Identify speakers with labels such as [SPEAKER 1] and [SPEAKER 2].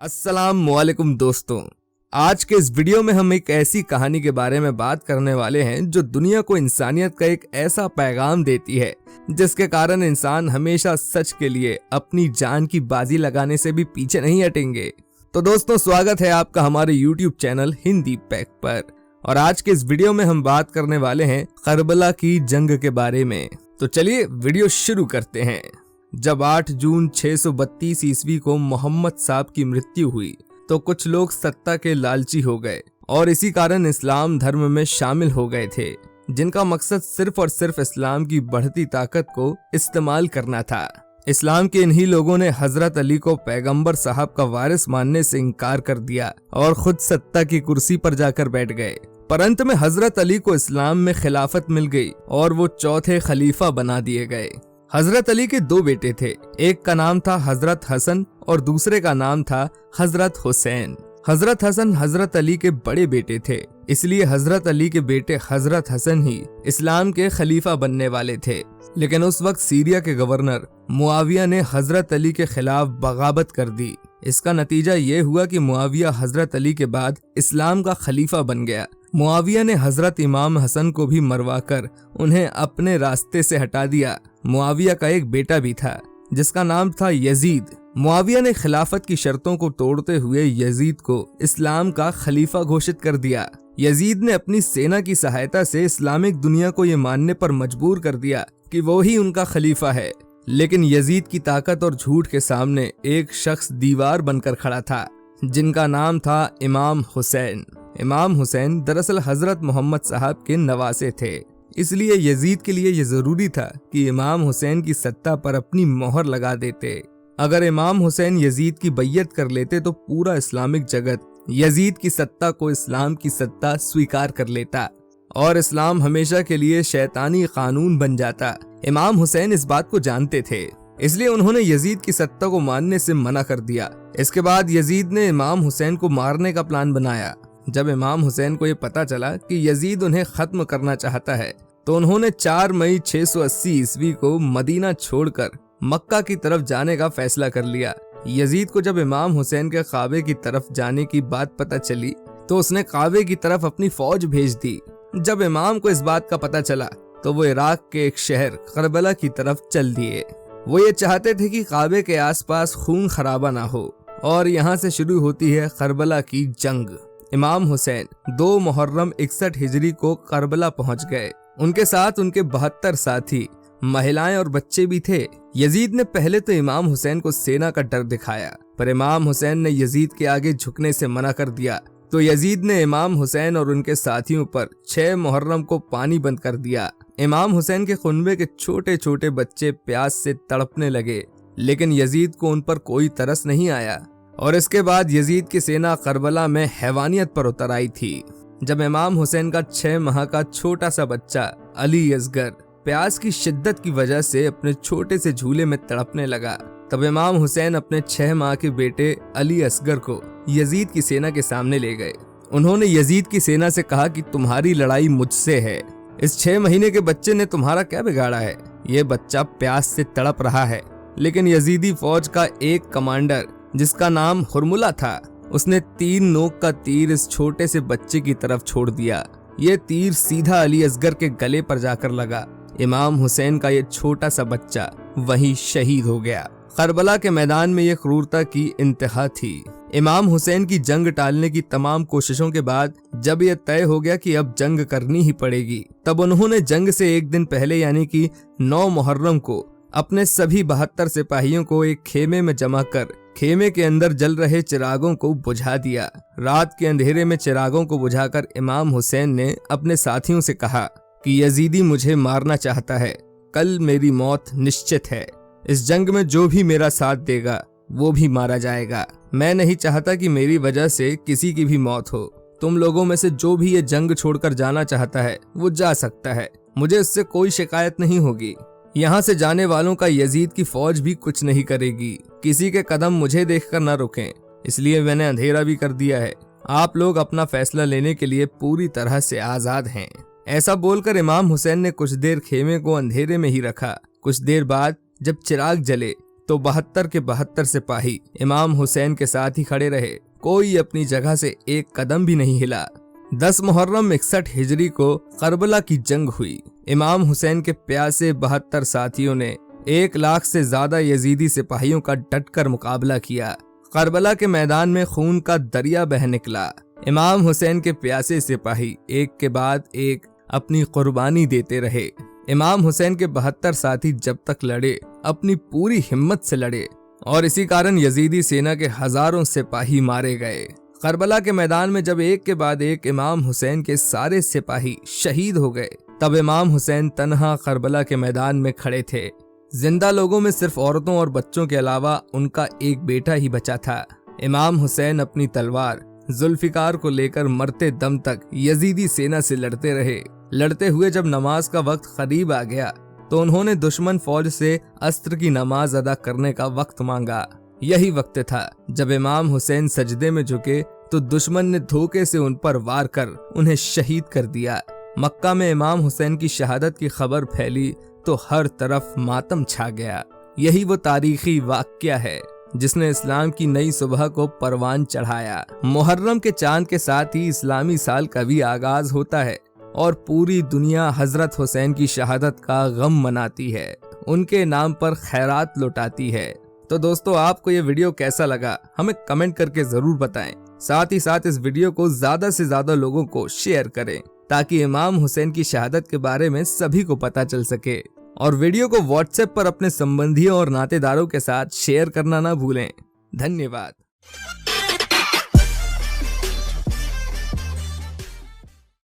[SPEAKER 1] अस्सलाम वालेकुम दोस्तों। आज के इस वीडियो में हम एक ऐसी कहानी के बारे में बात करने वाले हैं जो दुनिया को इंसानियत का एक ऐसा पैगाम देती है जिसके कारण इंसान हमेशा सच के लिए अपनी जान की बाजी लगाने से भी पीछे नहीं हटेंगे। तो दोस्तों, स्वागत है आपका हमारे YouTube चैनल हिंदी पैक पर। और आज के इस वीडियो में हम बात करने वाले हैं करबला की जंग के बारे में। तो चलिए वीडियो शुरू करते हैं। जब 8 जून 632 ईस्वी को मोहम्मद साहब की मृत्यु हुई तो कुछ लोग सत्ता के लालची हो गए और इसी कारण इस्लाम धर्म में शामिल हो गए थे, जिनका मकसद सिर्फ और सिर्फ इस्लाम की बढ़ती ताकत को इस्तेमाल करना था। इस्लाम के इन्हीं लोगों ने हजरत अली को पैगंबर साहब का वारिस मानने से इनकार कर दिया और खुद सत्ता की कुर्सी पर जाकर बैठ गए। पर अंत में हजरत अली को इस्लाम में खिलाफत मिल गई और वो चौथे खलीफा बना दिए गए। हजरत अली के 2 बेटे थे, एक का नाम था हजरत हसन और दूसरे का नाम था हजरत हुसैन। हजरत हसन हजरत अली के बड़े बेटे थे, इसलिए हजरत अली के बेटे हजरत हसन ही इस्लाम के खलीफा बनने वाले थे। लेकिन उस वक्त सीरिया के गवर्नर मुआविया ने हजरत अली के खिलाफ बगावत कर दी। इसका नतीजा ये हुआ कि मुआविया हजरत अली के बाद इस्लाम का खलीफा बन गया। मुआविया ने हजरत इमाम हसन को भी मरवाकर उन्हें अपने रास्ते से हटा दिया। मुआविया का एक बेटा भी था जिसका नाम था यजीद। मुआविया ने खिलाफत की शर्तों को तोड़ते हुए यजीद को इस्लाम का खलीफा घोषित कर दिया। यजीद ने अपनी सेना की सहायता से इस्लामिक दुनिया को ये मानने पर मजबूर कर दिया कि वो ही उनका खलीफा है। लेकिन यजीद की ताकत और झूठ के सामने एक शख्स दीवार बनकर खड़ा था, जिनका नाम था इमाम हुसैन। इमाम हुसैन दरअसल हजरत मोहम्मद साहब के नवासे थे, इसलिए यजीद के लिए यह जरूरी था कि इमाम हुसैन की सत्ता पर अपनी मोहर लगा देते। अगर इमाम हुसैन यजीद की बैयत कर लेते तो पूरा इस्लामिक जगत यजीद की सत्ता को इस्लाम की सत्ता स्वीकार कर लेता और इस्लाम हमेशा के लिए शैतानी कानून बन जाता। इमाम हुसैन इस बात को जानते थे, इसलिए उन्होंने यजीद की सत्ता को मानने से मना कर दिया। इसके बाद यजीद ने इमाम हुसैन को मारने का प्लान बनाया। जब इमाम हुसैन को ये पता चला कि यजीद उन्हें खत्म करना चाहता है तो उन्होंने 4 मई 680 ईस्वी को मदीना छोड़कर मक्का की तरफ जाने का फैसला कर लिया। यजीद को जब इमाम हुसैन के काबे की तरफ जाने की बात पता चली तो उसने काबे की तरफ अपनी फौज भेज दी। जब इमाम को इस बात का पता चला तो वो इराक के एक शहर करबला की तरफ चल दिए। वो ये चाहते थे कि काबे के आसपास खून खराबा ना हो और यहाँ से शुरू होती है करबला की जंग। इमाम हुसैन 2 मुहर्रम 61 हिजरी को करबला पहुंच गए। उनके साथ उनके 72 साथी, महिलाएं और बच्चे भी थे। यजीद ने पहले तो इमाम हुसैन को सेना का डर दिखाया, पर इमाम हुसैन ने यजीद के आगे झुकने से मना कर दिया। तो यजीद ने इमाम हुसैन और उनके साथियों पर 6 मुहर्रम को पानी बंद कर दिया। इमाम हुसैन के खुनबे के छोटे छोटे बच्चे प्यास से तड़पने लगे, लेकिन यजीद को उन पर कोई तरस नहीं आया। और इसके बाद यजीद की सेना करबला में हैवानियत पर उतर आई थी। जब इमाम हुसैन का 6 माह का छोटा सा बच्चा अली असगर प्यास की शिद्दत की वजह से अपने छोटे से झूले में तड़पने लगा, तब इमाम हुसैन अपने 6 माह के बेटे अली असगर को यजीद की सेना के सामने ले गए। उन्होंने यजीद की सेना से कहा कि तुम्हारी लड़ाई मुझसे है। इस 6 महीने के बच्चे ने तुम्हारा क्या बिगाड़ा है? ये बच्चा प्यास से तड़प रहा है। लेकिन यजीदी फौज का एक कमांडर जिसका नाम हुरमुला था, उसने 3 नोक का तीर इस छोटे से बच्चे की तरफ छोड़ दिया। ये तीर सीधा अली असगर के गले पर जाकर लगा। इमाम हुसैन का ये छोटा सा बच्चा वहीं शहीद हो गया। करबला के मैदान में ये क्रूरता की इंतहा थी। इमाम हुसैन की जंग टालने की तमाम कोशिशों के बाद जब यह तय हो गया कि अब जंग करनी ही पड़ेगी, तब उन्होंने जंग से एक दिन पहले यानी कि 9 मुहर्रम को अपने सभी 72 सिपाहियों को एक खेमे में जमा कर खेमे के अंदर जल रहे चिरागों को बुझा दिया। रात के अंधेरे में चिरागों को बुझाकर इमाम हुसैन ने अपने साथियों से कहा कि यजीदी मुझे मारना चाहता है, कल मेरी मौत निश्चित है। इस जंग में जो भी मेरा साथ देगा वो भी मारा जाएगा। मैं नहीं चाहता कि मेरी वजह से किसी की भी मौत हो। तुम लोगों में से जो भी ये जंग छोड़कर जाना चाहता है वो जा सकता है, मुझे इससे कोई शिकायत नहीं होगी। यहाँ से जाने वालों का यजीद की फौज भी कुछ नहीं करेगी। किसी के कदम मुझे देखकर न रुकें, इसलिए मैंने अंधेरा भी कर दिया है। आप लोग अपना फैसला लेने के लिए पूरी तरह से आजाद हैं। ऐसा बोलकर इमाम हुसैन ने कुछ देर खेमे को अंधेरे में ही रखा। कुछ देर बाद जब चिराग जले तो 72 के 72 सिपाही इमाम हुसैन के साथ ही खड़े रहे। कोई अपनी जगह से एक कदम भी नहीं हिला। 10 मुहर्रम 61 हिजरी को करबला की जंग हुई। इमाम हुसैन के प्यासे 72 साथियों ने 1 लाख से ज्यादा यजीदी सिपाहियों का डटकर मुकाबला किया। करबला के मैदान में खून का दरिया बह निकला। इमाम हुसैन के प्यासे सिपाही एक के बाद एक अपनी कुर्बानी देते रहे। इमाम हुसैन के 72 साथी जब तक लड़े अपनी पूरी हिम्मत से लड़े और इसी कारण यजीदी सेना के हजारों सिपाही मारे गए। करबला के मैदान में जब एक के बाद एक इमाम हुसैन के सारे सिपाही शहीद हो गए, तब इमाम हुसैन तन्हा करबला के मैदान में खड़े थे। जिंदा लोगों में सिर्फ औरतों और बच्चों के अलावा उनका एक बेटा ही बचा था। इमाम हुसैन अपनी तलवार जुल्फिकार को लेकर मरते दम तक यजीदी सेना से लड़ते रहे। लड़ते हुए जब नमाज का वक्त करीब आ गया तो उन्होंने दुश्मन फौज से अस्र की नमाज अदा करने का वक्त मांगा। यही वक्त था जब इमाम हुसैन सजदे में झुके तो दुश्मन ने धोखे से उन पर वार कर उन्हें शहीद कर दिया। मक्का में इमाम हुसैन की शहादत की खबर फैली तो हर तरफ मातम छा गया। यही वो तारीखी वाक़या है जिसने इस्लाम की नई सुबह को परवान चढ़ाया। मुहर्रम के चांद के साथ ही इस्लामी साल का भी आगाज होता है और पूरी दुनिया हजरत हुसैन की शहादत का गम मनाती है, उनके नाम पर खैरात लुटाती है। तो दोस्तों, आपको ये वीडियो कैसा लगा हमें कमेंट करके जरूर बताएं। साथ ही साथ इस वीडियो को ज्यादा से ज्यादा लोगों को शेयर करें ताकि इमाम हुसैन की शहादत के बारे में सभी को पता चल सके। और वीडियो को व्हाट्सएप पर अपने संबंधियों और नातेदारों के साथ शेयर करना ना भूलें। धन्यवाद।